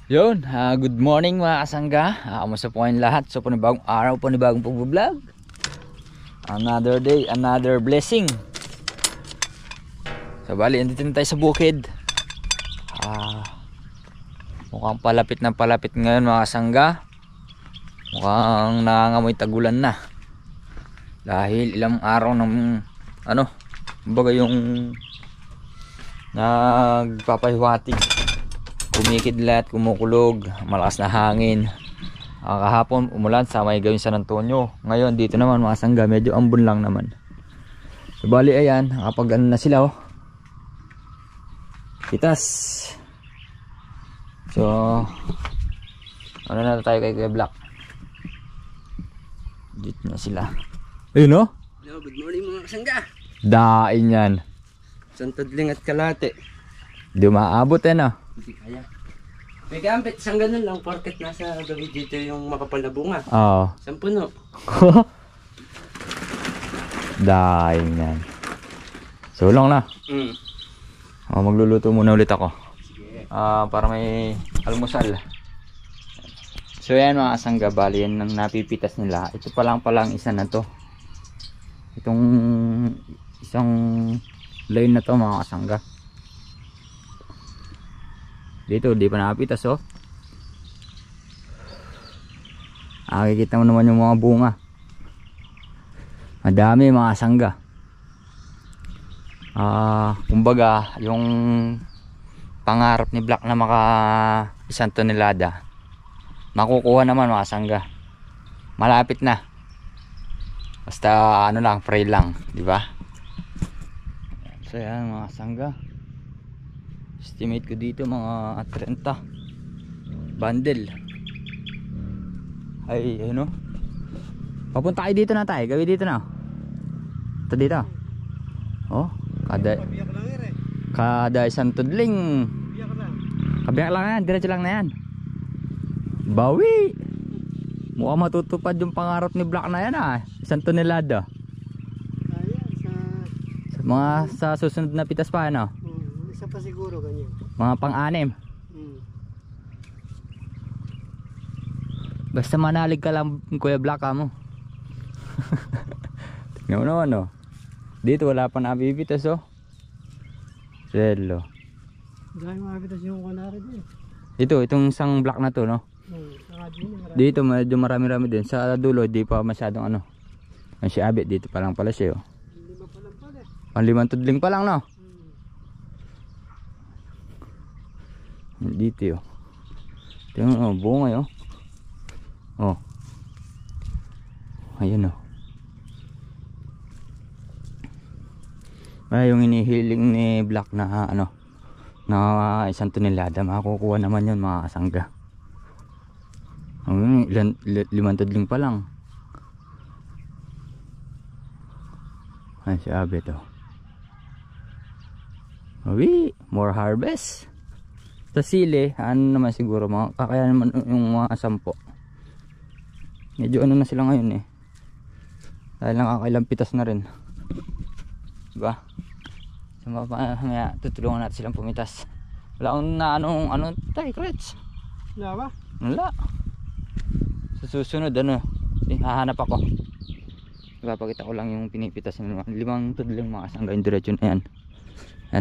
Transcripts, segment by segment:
Yun, good morning mga kasangga. Kamusta po kayong lahat? So panibagong araw, panibagong pag-vlog. Another day, another blessing. So bali, andito na tayo sa bukid. Mukhang palapit na palapit ngayon mga kasangga. Mukhang nangangamoy tagulan na. Dahil ilang araw ng kumbaga yung nagpapahiwatig, kumikidlat, kumukulog, malakas na hangin. Kahapon umulan sa may gawin San Antonio. Ngayon dito naman mga sangga, medyo ambon lang naman. So bali ayan, nakapag na sila pitas. So na tayo kay Kuya Black. Dito na sila. Ayun Hello, good morning mga kasangga. Dain yan. Santadling at kalate. Di maabot Hindi kaya. May gambit, isang ganun lang, porket nasa gabi dito yung makapal na bunga. Oo. Isang puno. Daing yan. Sulong na. Magluluto muna ulit ako. Sige. Para may almusal. So yan mga kasangga, bali yan ang napipitas nila. Ito pa lang isa na to. Itong isang line na to mga kasangga. Dito di pa napitas Nakikita mo naman yung mga bunga. Madami mga sangga. Kumbaga yung pangarap ni Black na maka 1 tonelada makukuha naman mga sangga. Malapit na. Basta lang, pray lang, di ba? So yan mga sangga. Estimate ko dito mga 30 bundle. Ay, ayun papunta kayo dito na tayo. Gawi dito na. Ito dito. Kada isang tudling. Kabiyak lang yan. Diretso lang na yan. Bawi. Mukhang matutupad yung pangarap ni Black na yan 1 tonelada. Sa susunod na pitas pa Isa pa siguro ganyan. Mga pang-anim. Basta manalig ka lang Kuya Black mo. Tingnan mo naman Dito wala pa nabibitas Selo. Dahil mabitas yung kanari din. Itong isang black na to Dito medyo marami-rami din. Sa dulo di pa masyadong Ang si Abit dito pa lang pala siya Lima pa lang pala. Pang 5 tudling pa lang Dito tingnan bunga ayun ay yung inihiling ni Black na na 1 tonelada makukuha naman yun mga kasangga. 5 tudling pa lang. Ay si Abe more harvest. Sa sili naman siguro kaya naman yung mga 10. Medyo na sila ngayon dahil nakakailang pitas na rin, diba? So mamaya tutulungan natin silang pumitas. Wala akong tayo crets. Wala ba? Wala. Sa susunod hahanap ako. Ipapakita ko lang yung pinipitas nila. 5 tudling mga kasangga yung diretso na yan.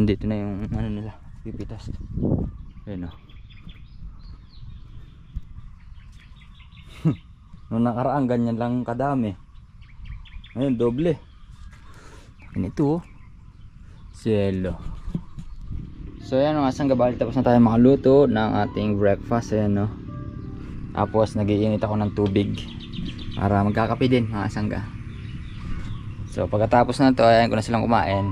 Dito na yung nila pipitas. Ayun Noong nakaraan ganyan lang kadami. Ngayon doble. Ito Selo. So yan mga kasangga, bali tapos na tayo makaluto ng ating breakfast. Tapos nag-iinit ako ng tubig para magkakape din mga kasangga. So pagkatapos na to, ayan ko na silang kumain.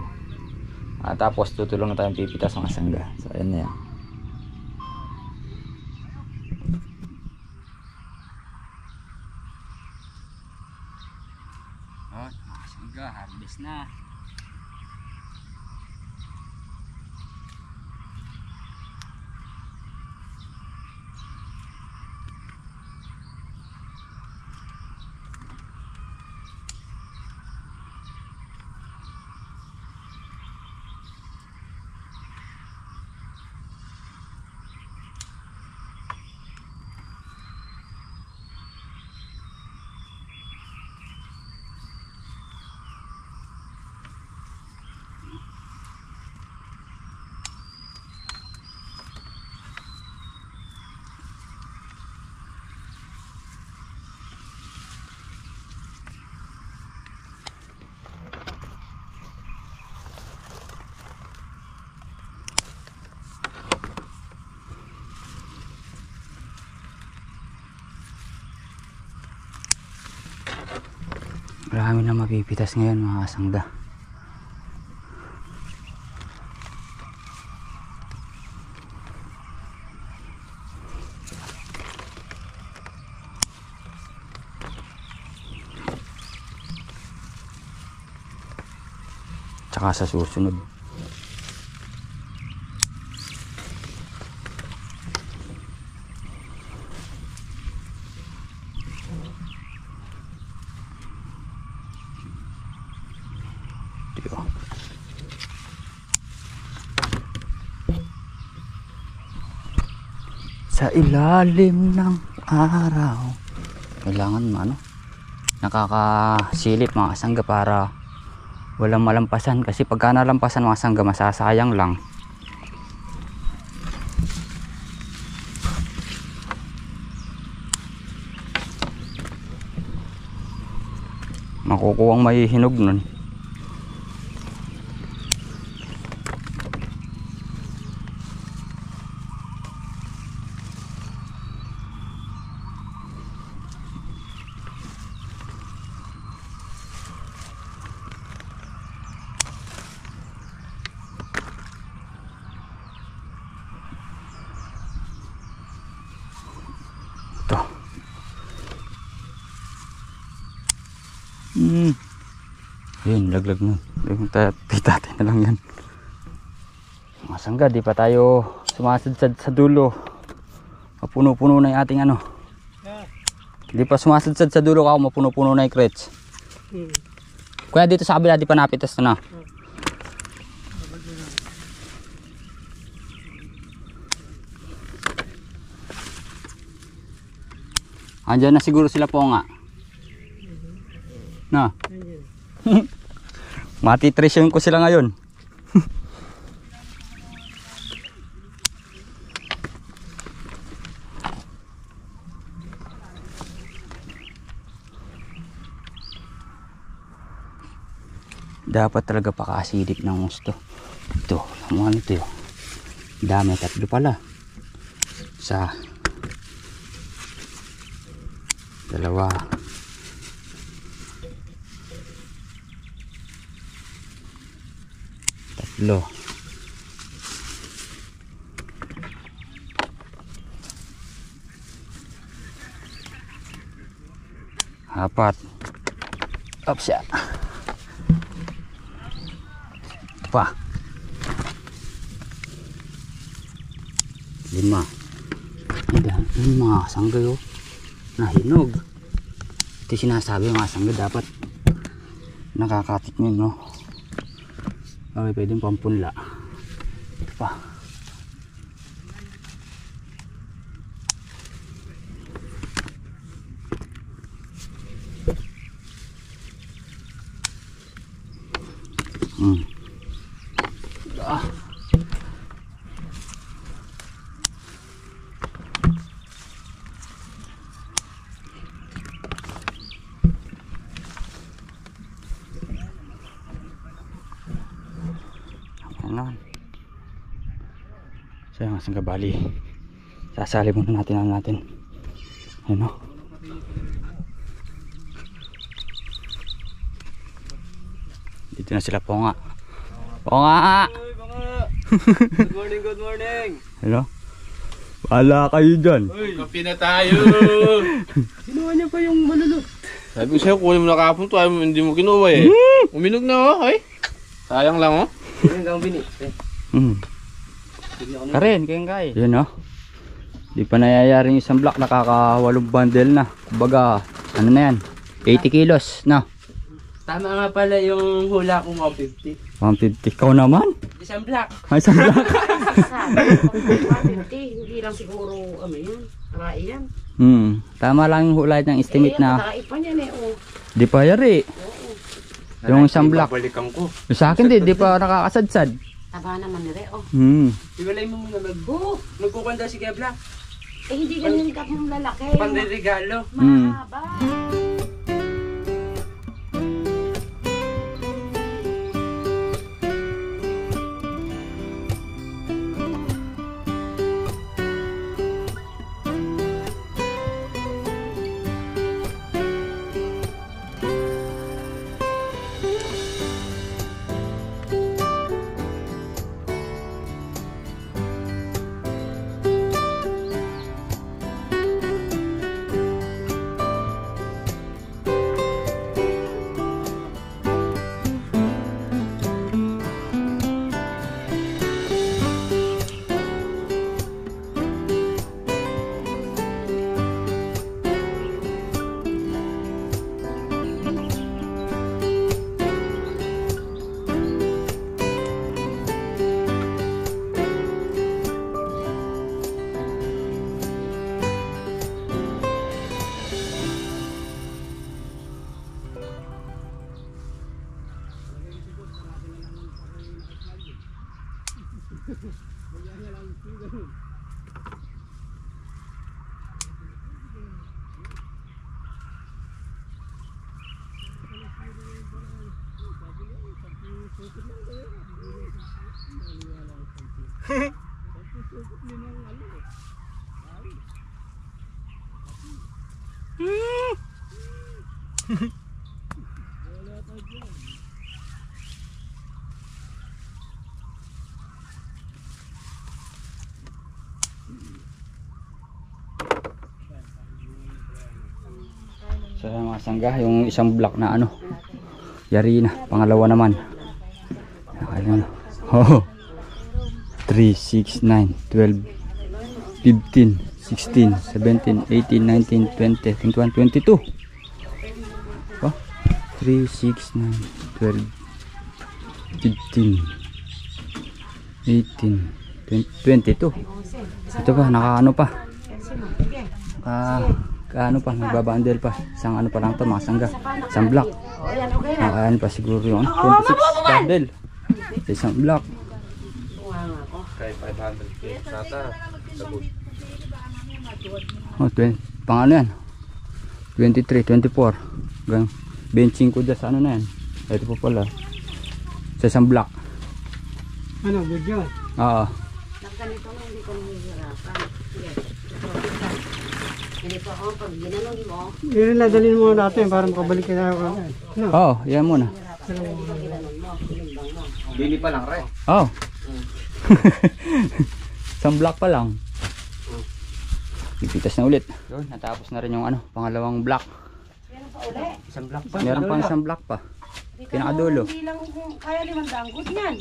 Tapos tutulong na tayong pipitas mga kasangga. So ayan na yan. Harvest na. Marami na mapipitas ngayon mga kasangga. Tsaka sa susunod. Sa ilalim ng araw. Kailangan nakakasilip mga kasangga para walang malampasan, kasi pagka nalampasan mga kasangga masasayang lang. Makukuhang may hinog nun. Yun, laglag na. Titatin na lang yan. Mga sangga, di pa tayo sumasadsad sa dulo. Mapuno-puno na yung ating Di pa sumasadsad sa dulo ka, mapuno-puno na yung crates. Kuya, dito sa kabila, di pa napitas na. Andiyan na siguro sila po nga. Na. Matitresyon ko sila ngayon. Dapat talaga pakasilip ng gusto. Ito, ano ito yun? Dami, 3 pala. Sa 2. 3. 4. Opsya. Pa. 5. Ang mga sangga yun. Nahinog. Ito sinasabi mga sangga, dapat nakakatik nyo, no? Okay, pwedeng pampunla. Ito pa. So yung asang kabali, sasali muna natin ayun, no? Dito na sila po nga. Good morning, good morning. Hello? Wala kayo dyan. Kape na tayo. Kinuha niya pa yung malulot. Sabi ko sa'yo, kunin mo na kapon to, hindi mo kinuha eh. Uminog na ay. Sayang lang Yan ang binit. Karen, kaya. Yun, no? Di pa nayayari yung isang block, nakaka-8 bundle na. Kumbaga, ano na yan? 80 kilos, no? Tama nga pala yung hula kong 150. 150. Ikaw naman? Isang block. Isang block? Hindi lang siguro yan. Yan. Tama lang yung hula ng estimate na. Nakaipan yan Di pa yari. Yung isang block. Babalikan ko. Sa akin di pa nakakasadsad. Taba naman nire Iwalay mo muna nagkukanda si Kebla. hindi ganyan ka mong lalaki. Panririgalo. Mahaba. So yan mga sangga, yung isang block na ano, yari na. Pangalawa naman. Ayun. Oh. 3, 6, 9, 12, 15, 16, 17, 18, 19, 20, 21, 22. Oh. 3, 6, 9, 12, 15, 18, 20, 22. Ito pa, nakaano pa. Kaano pa, nagbabandel pa. Isang ano pa lang to mga sangga. Isang block. Ayan pa siguro yung 26 bundle. Isang block. Kay 500 pesos nata. Sabot. Oh, pang ano yan? 23, 24. Gang benching ko dyan sa ano na yan. Ito pa pala. Sa isang block. Ano, good yun? Oo. Nagganito na hindi ko nahihirapan. Yes. Hindi pa ako, pag ginanong mo, Yun na dalhin mo natin para makabalik ka tayo kagad. No? Oo, yan muna. ginanong mo, tinimbang mo. Bili pa lang re. Oo. Isang block pa lang. Pipitas na ulit. Yun, natapos na rin yung ano, pangalawang block. Yan pa uli. Isang block pa. Meron pang isang block pa. Pinakadulo. Hindi lang kaya 500 good yan.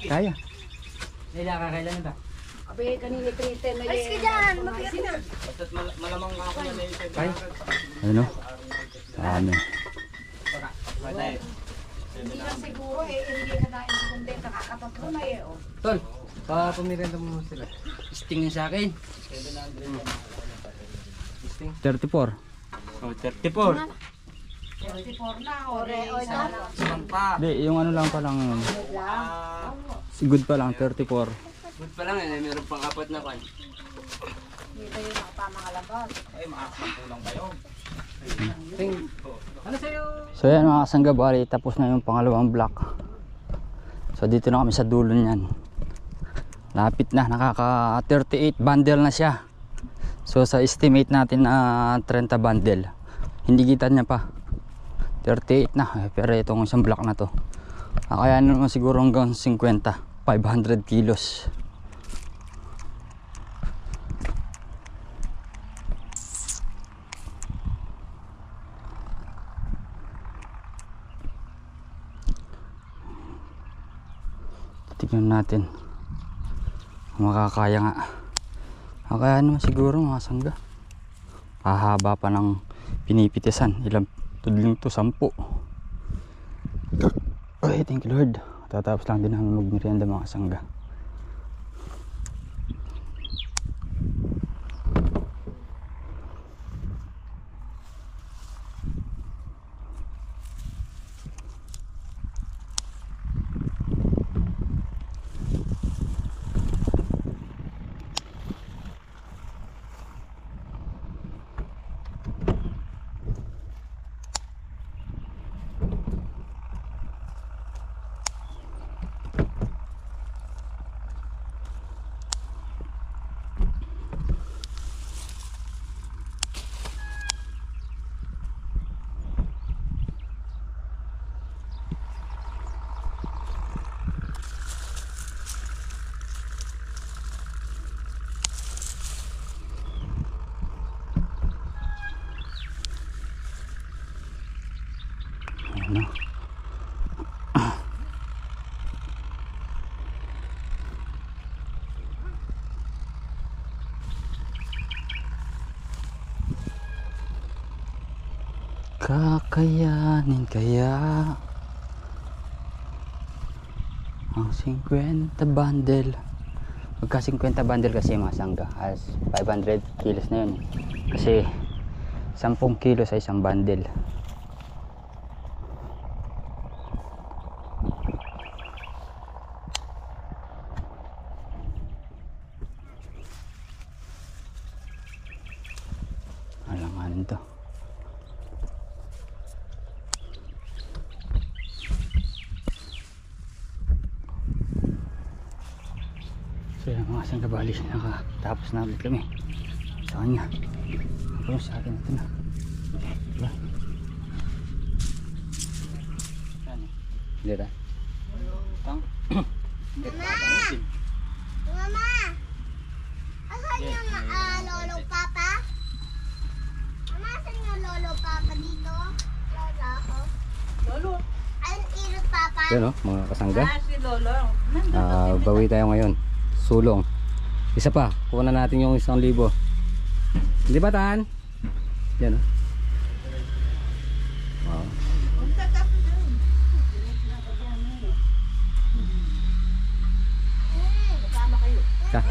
Kaya. Kailan kakailan ba? Abe, kanina 310 na yun. Alis ka dyan, mabigat na. Basta't malamang ako na naisip. Ano? Dami. Hindi lang siguro hindi ka dahil sa kundi, nakakatatlo na eh. Oh. Tol, papamirenda mo sila. Sting yun sa akin. 34. Oh, 34. 34 na, ore, isa na. Hindi, yung ano lang pa lang. Good pa lang, 34. Good pa lang eh, meron pang apat na kan. Dito yung nakapamakalabas. Ano sa'yo? So yan mga kasangga, bali tapos na yung pangalawang block. So dito na kami sa dulo niyan. Lapit na, nakaka 38 bundle na siya. So sa estimate natin na 30 bundle, hindi kita niya pa 38 na, pero itong isang block na to kaya naman siguro hanggang 50, 500 kilos. Tignan natin kung makakaya nga. Kaya naman siguro mga sangga. Hahaba pa ng pinipitisan. Ilang tudling to, 10. Ay, thank you Lord. Tatapos lang din namin magmerienda mga sangga. Ano? Kakayanin kaya ang 50 bundle? Pagka 50 bundle kasi mga sangga, as 500 kilos na yun. Kasi 10 kilos ay isang bundle. Alanganin to. So Saan ka bali? Nakatapos na ulit kami sa kanya. Pero sa akin ito na. Diba? Dito. Tang. Mama! Asan yung lolo papa? Mama, asan yung lolo papa dito? Lola ako. Lolo? Ayun, irot papa. Yan o, mga kasangga. Si Lolo. Bawi tayo ngayon. Sulong. Isa pa, kuha na natin yung 1,000. Hindi ba Tan? Yan o. Wow. Ka.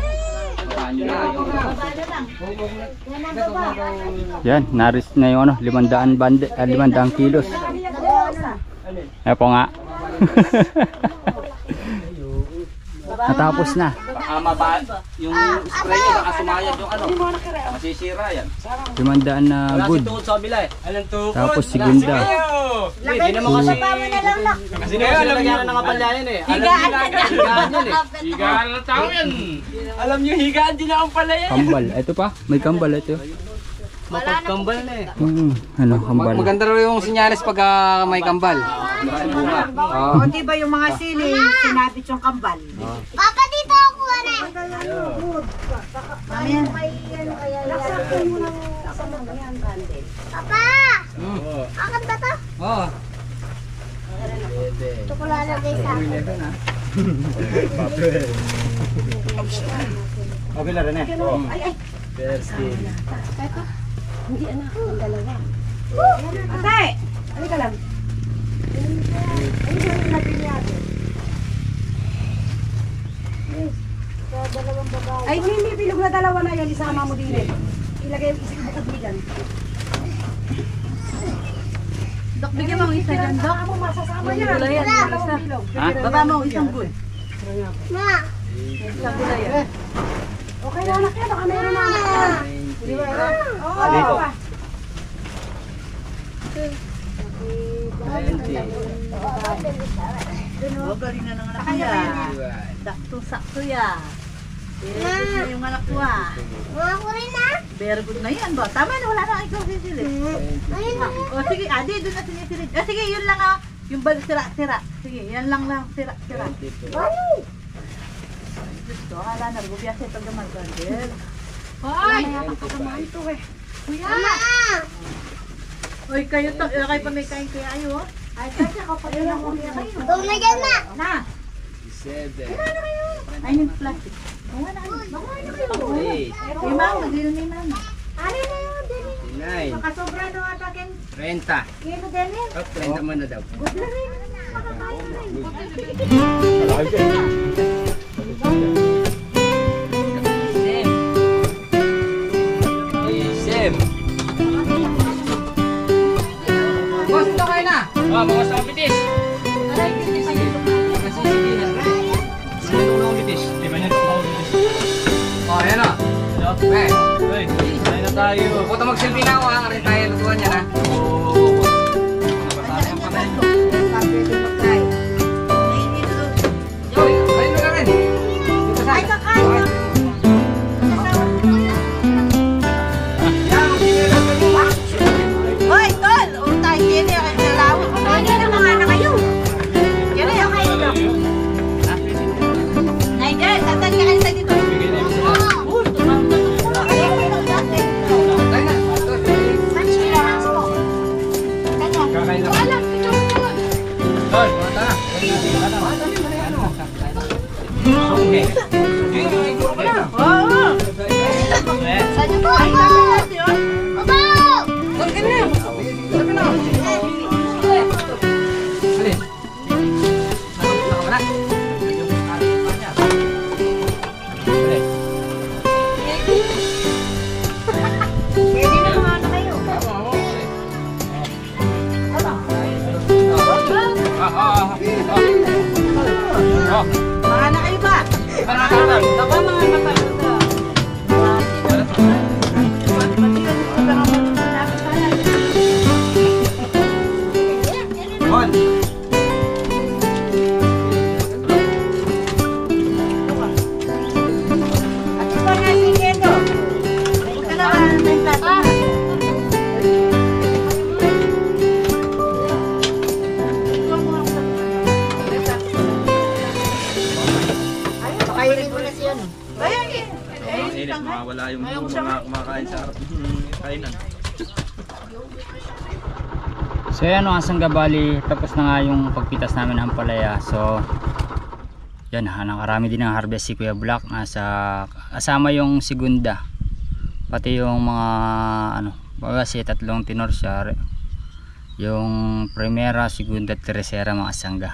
Yan, naris na yung 500 kilos. Ayan po nga. Natapos na. Yung spray niya, baka sumayad yung masisira yan. 500 na good. Tukod sa kabila eh. Anong tukod? Tapos si Gunda. Hindi naman kasi. Kasi alam niya na kapalyayan eh. Higaan yan eh. Higaan ng tao yan. Alam niyo, higaan din ang palayan. Kambal. Ito pa, may kambal ito. Mapagkambal na eh. Ano, kambal. Maganda raw yung sinyalis pag may kambal. O diba yung mga sili, sinabit yung kambal. Papa, dito ako na. Papa! Akan ba to? Oo. Ito ko lalagay sa akin. Kabila rin eh. Ate! Halika lang. Ay, hindi, bilog na dalawa na yan. Isama mo din eh. Ilagay yung isang bukod mo dyan. Dok, bigyan mo ang isa dyan, Dok. Ako masasama yan. Dalawang bilog. Baba mo ang isang good. Ma! Isang gulay yan. Okay na anak yan. Baka meron na anak yan. Di ba? Oo. Dito. Galing na ng anak niya. Sakto-sakto yan. Very good na yung anak ko ah. Mga ko rin na. Very good na yan, ba? Tama na, wala na ikaw sisilip. Ayun na. O sige, adi, doon na sinisilip. Sige, yun lang ah. Yung balik sira-sira. Sige, yan lang sira-sira. Gusto, hala na, bubiyasa ito naman gandil. Hoy! Mama! Hoy, kayo to, kayo pa may kain kaya ayo. Ay, kasi ako pa rin ako niya kayo. Ito na dyan na. Na! Ay, yung plastic. Bawa na kayo. Bawa na kayo. May mama, dito may mama. Ano na yun, Deni? 9. Makasobra na nga takin. 30. Kilo Deni. Oh, 30 man na daw. Good na rin. Makakain na rin. Isip. Boss, ito kayo na. Mga sa bitis. Oh, ayan o. Okay. Ay na tayo. Puto magsilbi na ako ha. Kasi tayo lutuan yan ha. Joy, kain mo na rin. Dito sa akin. Hoy, tol! Utay, hindi ako nalawin. Ano na mga anak kayo? Yan na, okay. Nigel, tatan ka kayo sa dito. Kakain na. Tol, mata na. Okay. Saan yung papa? Papa! Alin? Nakawala? Alin? Pwede na mga anak kayo. Mga anak kayo ba? Baka mga mata. On. Kainan. So yan mga sangga, bali tapos na nga yung pagpitas namin ng palaya. So yan, nakarami din ng harvest si Kuya Black. Asama yung segunda, pati yung mga kasi tatlong tenor siya, yung primera, segunda, tercera mga sangga.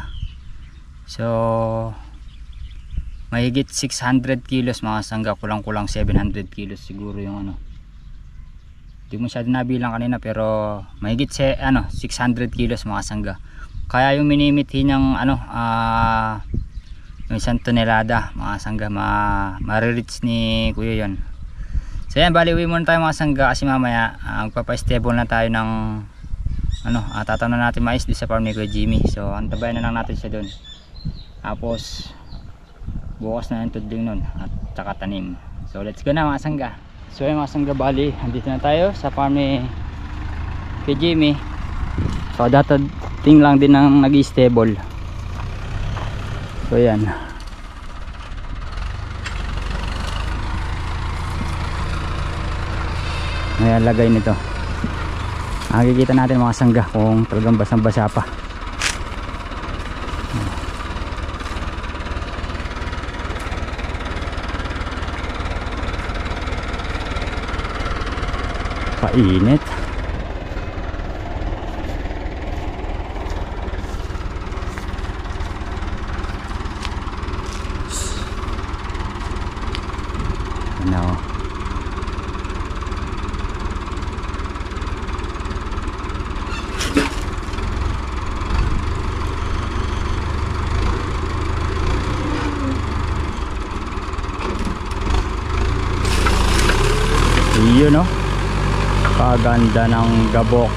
So mahigit 600 kilos mga sangga, kulang-kulang 700 kilos siguro yung hindi mo siya nabilang kanina, pero mahigit 600 kilos mga sangga. Kaya yung minimithi ng yung 1 tonelada mga sangga, ma-reach ni Kuya yon. So yan, bali uwi muna tayo mga sangga kasi mamaya magpapa-stable na tayo ng tatanim na natin mais di sa farm ni Kuya Jimmy. So antabayan na lang natin siya doon, tapos bukas na yung tudling nun at saka tanim. So let's go na mga sangga. So yung mga sangga, bali andito na tayo sa farm ni Kuya Jimmy. So datating lang din ng nag-stable. So yan, ayan lagay nito. Makikita natin mga sangga kung talagang basang-basa pa. Painit. Ano? Yun no? Paganda ng gabok.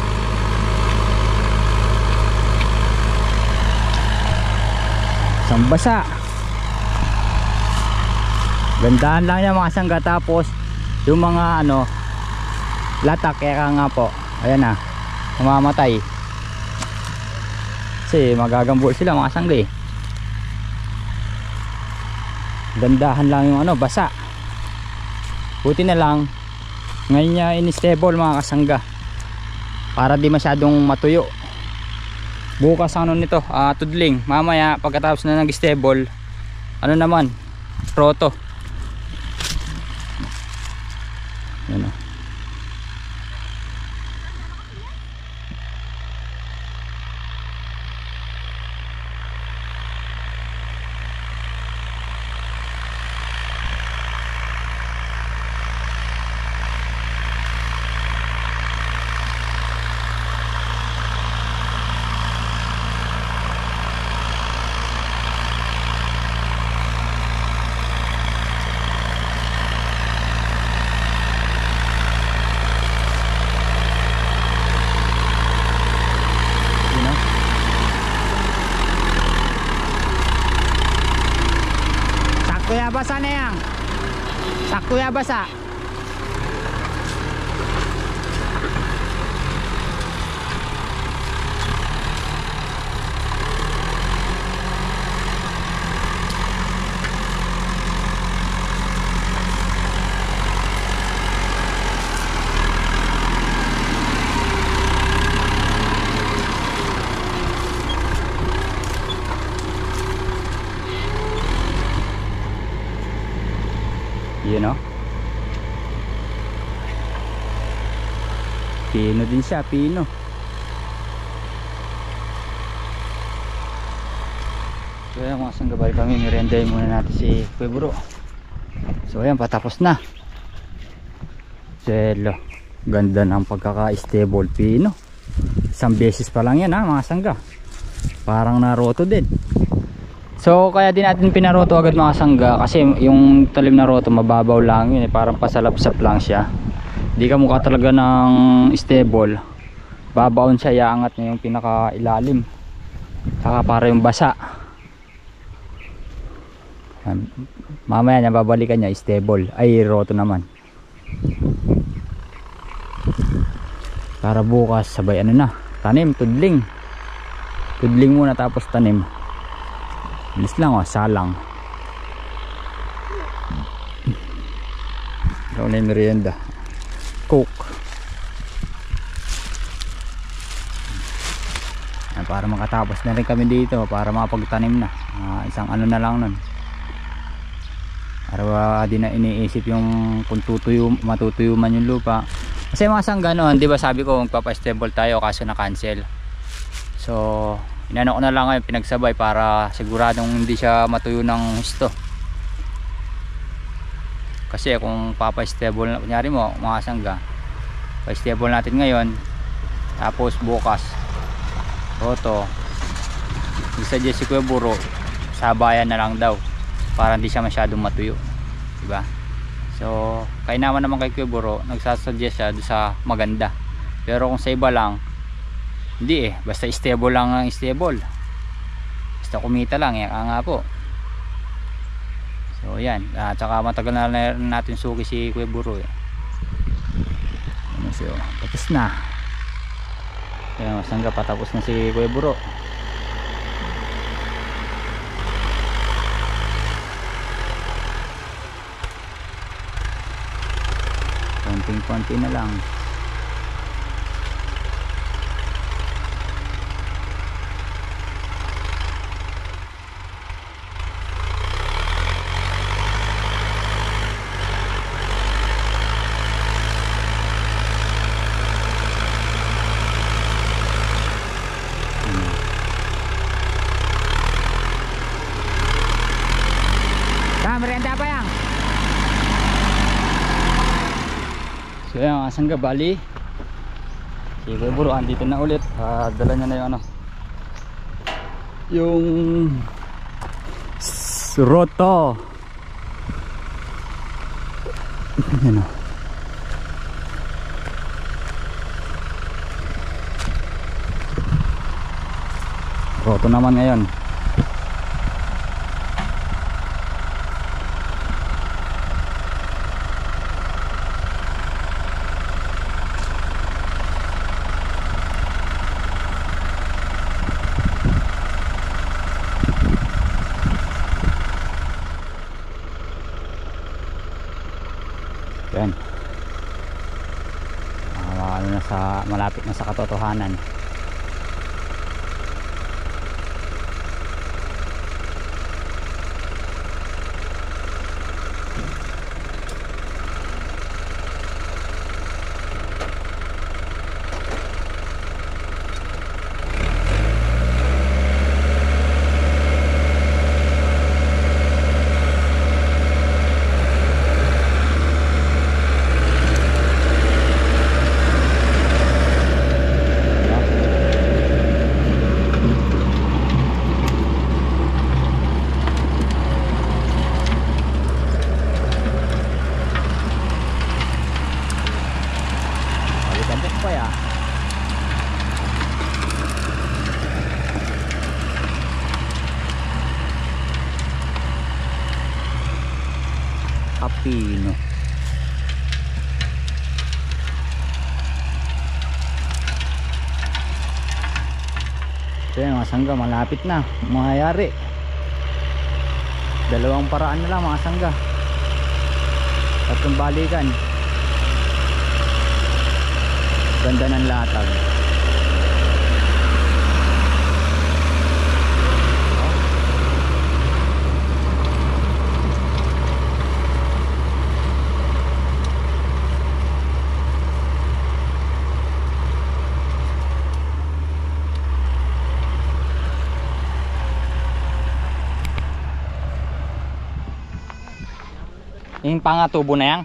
Sambasa. Gandahan lang yan mga sangga. Tapos yung mga latak, kaya nga po, ayan na, mamamatay kasi magagambol sila mga sangga eh. Gandahan lang yung basa. Buti na lang ngayon niya in-stable mga kasangga, para di masyadong matuyo. Bukas nito tudling, mamaya pagkatapos na nag-stable naman, proto. Yan o. Sakto basa na yan. Sakto basa. You know? Pino din siya, pino. So ayan mga sangga, balik kami, merendahin muna natin si Kuya Buro. So ayan, patapos na. Selo, ganda ng pagkaka-stable pino. Isang beses pa lang yan mga sangga. Parang naroto din. So kaya din natin pinaroto agad mga sangga, kasi yung talim na roto mababaw lang yun parang pasalapsap lang siya. Hindi ka mukha talaga ng stable, babaon siya, iangat niya yung pinaka ilalim, saka para yung basa. Mamaya niya babalikan niya stable, ay roto naman, para bukas sabay tanim, tudling muna tapos tanim. Bilis lang salang. Ito na yung merienda. Coke. para makatapos na rin kami dito, para makapagtanim na. Isang ano na lang nun, para di na iniisip yung kung matutuyo man yung lupa. Kasi mga sangga noon, di ba sabi ko magpapa-stable tayo, kaso na cancel. So inano ko na lang ngayon, pinagsabay para siguradong hindi siya matuyo ng husto. Kasi kung papa-stable, kunyari mo mga sangga, pa-stable natin ngayon, tapos bukas roto, i-suggest si Kuya Buro sabayan na lang daw para hindi siya masyadong matuyo, diba? So kainaman naman kay Kuya Buro, nagsasuggest siya doon sa maganda. Pero kung sa iba lang, hindi basta stable lang ang stable, basta kumita lang, yan nga po. So yan, tsaka matagal na natin suki si Kuya Buro So tapos na. Kaya masangga patapos na si Kuya Buro. Konting-konti na lang. Merienda apa yang? So yan mga sangga, bali si Kuya Buro andito na ulit. Dala niya na yung ano, yung roto. Yan o, roto naman ngayon. Yan. Ano na malapit na sa katotohanan. Pino. So yan mga sangga, malapit na mangyayari. Dalawang paraan na lang mga sangga, tatlong balikan. Ganda ng latag. Yung pangatubo na yan?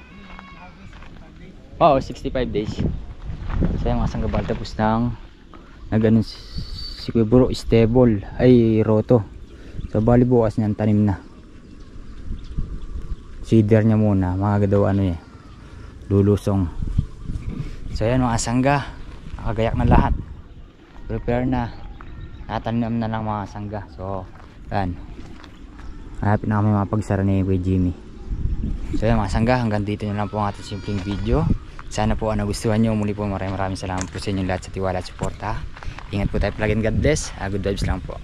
Oo, 65 days. So yung mga sanggabal, tapos nang nag-ano si Kuya Buro, stable ay roto. So bali bukas niyan tanim na. Seeder niya muna, mga daw ano eh, lulusong. So yan mga sangga, nakagayak na lahat, prepare na, natanim na lang mga sangga. So yan, hanapin na kami mapagsara ni Kuya Jimmy. So yan mga sangga, hanggang dito na lang po ang ating simpleng video. Sana po nagustuhan nyo. Muli po maraming salamat po sa inyong lahat sa tiwala at suporta. Ingat po tayo palagi, God bless. Good vibes lang po.